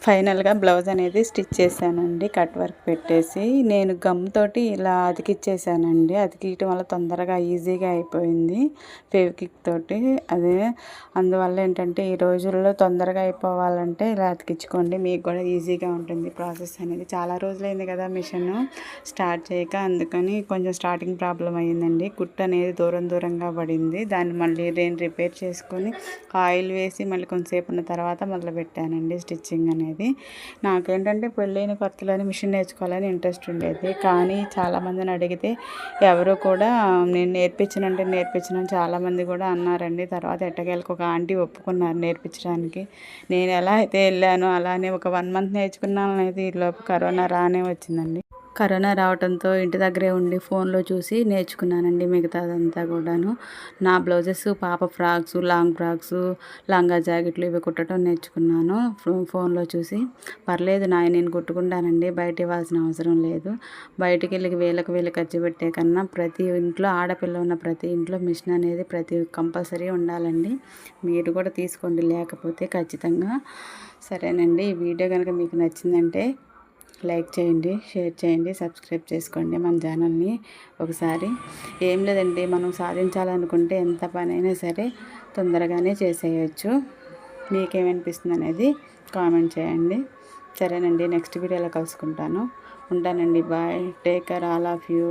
ఫైనల్గా బ్లౌజ్ అనేది స్టిచ్ చేశానండి, కట్ వర్క్ పెట్టేసి. నేను గమ్ తోటి ఇలా అతికిచ్చేసానండి. అతికియటం వల్ల తొందరగా ఈజీగా అయిపోయింది ఫెవిక్విక్ తోటి. అదే అందువల్ల ఏంటంటే ఈ రోజుల్లో తొందరగా అయిపోవాలంటే ఇలా అతికించుకోండి, మీకు కూడా ఈజీగా ఉంటుంది ప్రాసెస్ అనేది. చాలా రోజులైంది కదా మిషన్ స్టార్ట్ చేయక, అందుకని కొంచెం స్టార్టింగ్ ప్రాబ్లం అయ్యిందండి. కుట్టు అనేది దూరంగా పడింది. దాన్ని మళ్ళీ నేను రిపేర్ చేసుకొని ఆయిల్ వేసి మళ్ళీ కొంతసేపు ఉన్న తర్వాత మొదలు పెట్టానండి స్టిచ్చింగ్ అనేది. నాకేంటంటే పెళ్ళైన కొత్తలోనే మిషన్ నేర్చుకోవాలని ఇంట్రెస్ట్ ఉండేది, కానీ చాలామందిని అడిగితే ఎవరు కూడా నేను నేర్పించను చాలామంది కూడా అన్నారండి. తర్వాత ఎట్టకేలకు ఒక ఆంటీ ఒప్పుకున్నారు నేర్పించడానికి. నేను ఎలా అయితే వెళ్ళానో అలానే ఒక 1 మంత్ నేర్చుకున్నాను అనేది ఈలోపు కరోనా రానే వచ్చిందండి. కరోనా రావడంతో ఇంటి దగ్గరే ఉండి ఫోన్లో చూసి నేర్చుకున్నానండి మిగతాదంతా కూడాను. నా బ్లౌజెస్, పాప ఫ్రాక్స్, లాంగ్ ఫ్రాక్స్, లంగా జాకెట్లు ఇవి కుట్టడం నేర్చుకున్నాను ఫోన్లో చూసి. పర్లేదు నేను కుట్టుకుంటానండి, బయట ఇవ్వాల్సిన అవసరం లేదు. బయటికి వెళ్ళి వేలకు ఖర్చు పెట్టే కన్నా ప్రతి ఇంట్లో ఆడపిల్ల ఉన్న ప్రతి ఇంట్లో మిషన్ అనేది కంపల్సరీ ఉండాలండి. మీరు కూడా తీసుకోండి లేకపోతే ఖచ్చితంగా. సరేనండి, ఈ వీడియో కనుక మీకు నచ్చిందంటే లైక్ చేయండి, షేర్ చేయండి, సబ్స్క్రైబ్ చేసుకోండి మన ఛానల్ని ఒకసారి. ఏం లేదండి, మనం సాధించాలనుకుంటే ఎంత పనైనా సరే తొందరగానే చేసేయచ్చు. మీకేమనిపిస్తుంది అనేది కామెంట్ చేయండి. సరేనండి, నెక్స్ట్ వీడియోలో కలుసుకుంటాను. ఉంటానండి, bye, take care all of you.